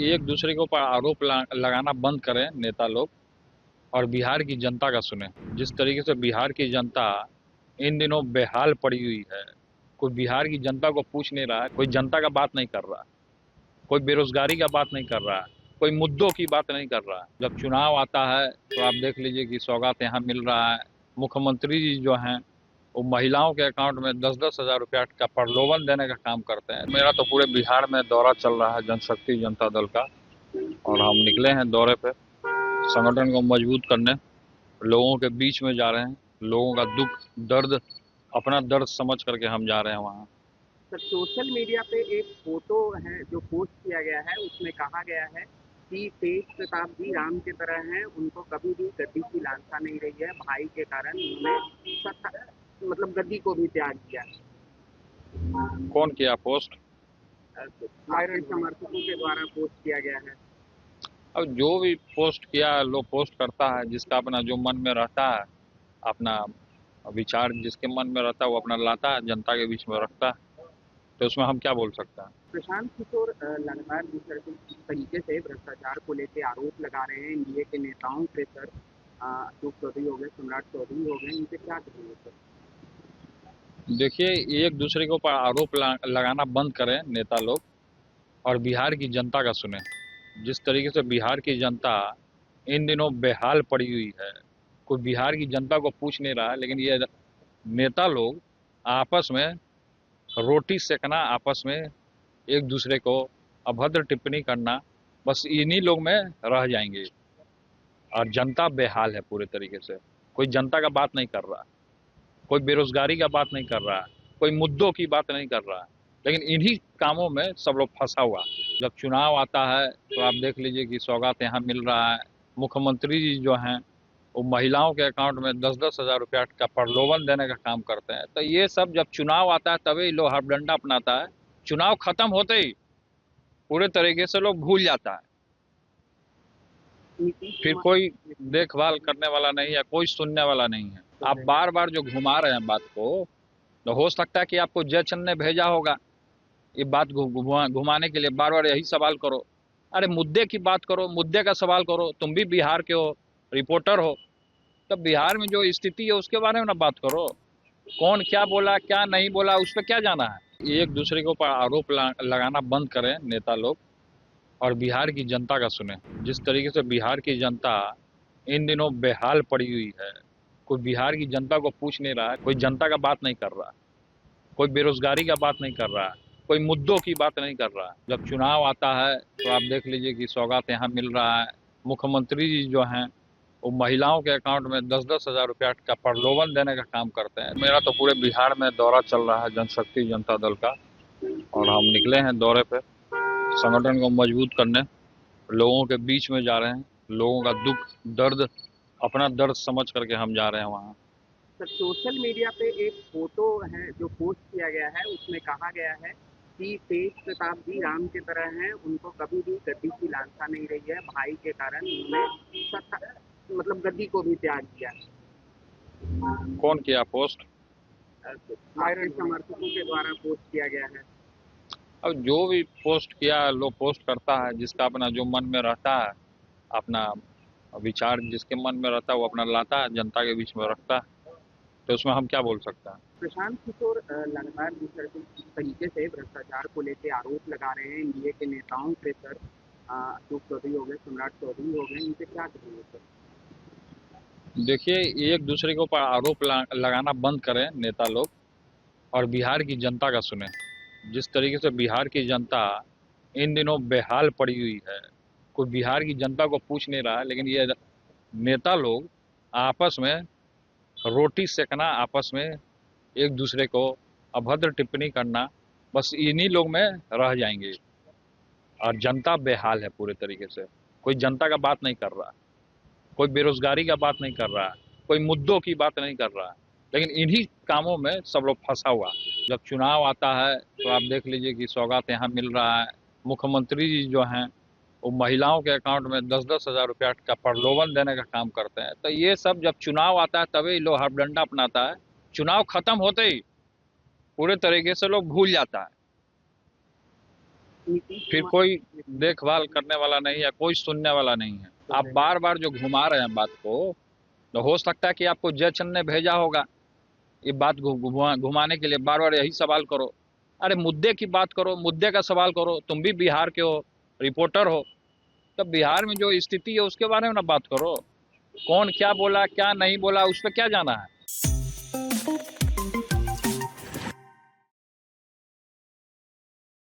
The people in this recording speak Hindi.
एक दूसरे के ऊपर आरोप लगाना बंद करें नेता लोग, और बिहार की जनता का सुने। जिस तरीके से बिहार की जनता इन दिनों बेहाल पड़ी हुई है, कोई बिहार की जनता को पूछ नहीं रहा है, कोई जनता का बात नहीं कर रहा, कोई बेरोजगारी का बात नहीं कर रहा है, कोई मुद्दों की बात नहीं कर रहा है। जब चुनाव आता है तो आप देख लीजिए कि सौगात यहाँ मिल रहा है। मुख्यमंत्री जी जो हैं वो महिलाओं के अकाउंट में 10-10 हज़ार रुपया का प्रलोभन देने का काम करते हैं। मेरा तो पूरे बिहार में दौरा चल रहा है जनशक्ति जनता दल का, और हम निकले हैं दौरे पे संगठन को मजबूत करने। लोगों के बीच में जा रहे हैं, लोगों का दुख दर्द अपना दर्द समझ करके हम जा रहे हैं वहाँ। सर, सोशल मीडिया पे एक फोटो है जो पोस्ट किया गया है, उसमें कहा गया है कि तेज प्रताप जी राम की तरह हैं, उनको कभी भी गद्दी की लालसा नहीं रही है, भाई के कारण उन्होंने मतलब गद्दी को भी त्याग दिया। कौन किया पोस्ट? आपके समर्थकों के द्वारा पोस्ट किया गया है। अब जो भी पोस्ट किया लोग पोस्ट करता है, जिसका अपना जो मन में रहता है, अपना विचार जिसके मन में रहता है वो अपना लाता है, जनता के बीच में रखता है, तो उसमें हम क्या बोल सकते हैं। प्रशांत किशोर लगातार जिस तरीके से भ्रष्टाचार को लेकर आरोप लगा रहे हैं एनडीए के नेताओं पे, सर अशोक चौधरी हो गए, सम्राट चौधरी हो गए, इनसे क्या कहेंगे सर? देखिए, एक दूसरे के ऊपर आरोप लगाना बंद करें नेता लोग, और बिहार की जनता का सुने। जिस तरीके से बिहार की जनता इन दिनों बेहाल पड़ी हुई है, कोई बिहार की जनता को पूछ नहीं रहा है, लेकिन ये नेता लोग आपस में रोटी सेकना, आपस में एक दूसरे को अभद्र टिप्पणी करना, बस इन्हीं लोग में रह जाएंगे। और जनता बेहाल है पूरे तरीके से, कोई जनता का बात नहीं कर रहा, कोई बेरोजगारी का बात नहीं कर रहा है, कोई मुद्दों की बात नहीं कर रहा है, लेकिन इन्हीं कामों में सब लोग फंसा हुआ। जब चुनाव आता है तो आप देख लीजिए कि सौगात यहाँ मिल रहा है। मुख्यमंत्री जी जो हैं वो महिलाओं के अकाउंट में 10-10 हज़ार रुपया का प्रलोभन देने का काम करते हैं। तो ये सब जब चुनाव आता है तभी लोग हथडंडा अपनाता है। चुनाव खत्म होते ही पूरे तरीके से लोग भूल जाता है, फिर कोई देखभाल करने वाला नहीं है, कोई सुनने वाला नहीं है। आप बार बार जो घुमा रहे हैं बात को, तो हो सकता है कि आपको जयचंद ने भेजा होगा ये बात घुमाने के लिए। बार बार यही सवाल करो, अरे मुद्दे की बात करो, मुद्दे का सवाल करो। तुम भी बिहार के हो, रिपोर्टर हो, तब बिहार में जो स्थिति है उसके बारे में ना बात करो। कौन क्या बोला क्या नहीं बोला उस पर क्या जाना है। एक दूसरे के ऊपर आरोप लगाना बंद करें नेता लोग, और बिहार की जनता का सुने। जिस तरीके से बिहार की जनता इन दिनों बेहाल पड़ी हुई है, कोई बिहार की जनता को पूछ नहीं रहा है, कोई जनता का बात नहीं कर रहा, कोई बेरोजगारी का बात नहीं कर रहा है, कोई मुद्दों की बात नहीं कर रहा है। जब चुनाव आता है तो आप देख लीजिए कि सौगात यहाँ मिल रहा है। मुख्यमंत्री जी जो हैं वो महिलाओं के अकाउंट में 10-10 हज़ार रुपया का प्रलोभन देने का काम करते हैं। मेरा तो पूरे बिहार में दौरा चल रहा है जनशक्ति जनता दल का, और हम निकले हैं दौरे पे संगठन को मजबूत करने। लोगों के बीच में जा रहे हैं, लोगों का दुख दर्द अपना दर्द समझ करके हम जा रहे हैं वहाँ। सर, सोशल मीडिया पे एक फोटो है जो पोस्ट किया गया है, उसमें कहा गया है कि तेज प्रताप जी राम की तरह हैं, उनको कभी भी गद्दी की लालसा नहीं रही है, भाई के कारण उन्होंने मतलब गद्दी को भी त्याग दिया। कौन किया पोस्ट? आपके समर्थकों के द्वारा पोस्ट किया गया है। अब जो भी पोस्ट किया लोग पोस्ट करता है, जिसका अपना जो मन में रहता है, अपना विचार जिसके मन में रहता है वो अपना लाता है, जनता के बीच में रखता है, तो उसमें हम क्या बोल सकते हैं। प्रशांत किशोर लगातार जिस तरीके से भ्रष्टाचार को लेकर आरोप लगा रहे हैं एनडीए के नेताओं पे, सर अशोक चौधरी हो गए, सम्राट चौधरी हो गए, इनसे क्या कहेंगे सर? देखिए, एक दूसरे के ऊपर आरोप लगाना बंद करें नेता लोग, और बिहार की जनता का सुने। जिस तरीके से बिहार की जनता इन दिनों बेहाल पड़ी हुई है, कोई बिहार की जनता को पूछ नहीं रहा है, लेकिन ये नेता लोग आपस में रोटी सेकना, आपस में एक दूसरे को अभद्र टिप्पणी करना, बस इन्हीं लोग में रह जाएंगे। और जनता बेहाल है पूरे तरीके से, कोई जनता का बात नहीं कर रहा, कोई बेरोजगारी का बात नहीं कर रहा है, कोई मुद्दों की बात नहीं कर रहा है, लेकिन इन्हीं कामों में सब लोग फंसा हुआ। जब चुनाव आता है तो आप देख लीजिए कि सौगात यहाँ मिल रहा है। मुख्यमंत्री जी जो हैं वो महिलाओं के अकाउंट में 10-10 हज़ार रुपया का प्रलोभन देने का काम करते हैं। तो ये सब जब चुनाव आता है तभी लोग हथडंडा अपनाता है। चुनाव खत्म होते ही पूरे तरीके से लोग भूल जाता है, नीतीश फिर कुमार कोई देखभाल करने वाला नहीं है, कोई सुनने वाला नहीं है। आप बार बार जो घुमा रहे हैं बात को, तो हो सकता है कि आपको जयचंद ने भेजा होगा ये बात घुमाने के लिए। बार बार यही सवाल करो, अरे मुद्दे की बात करो, मुद्दे का सवाल करो। तुम भी बिहार के हो, रिपोर्टर हो, तब बिहार में जो स्थिति है उसके बारे में ना बात करो। कौन क्या बोला क्या नहीं बोला उस पर क्या जाना है।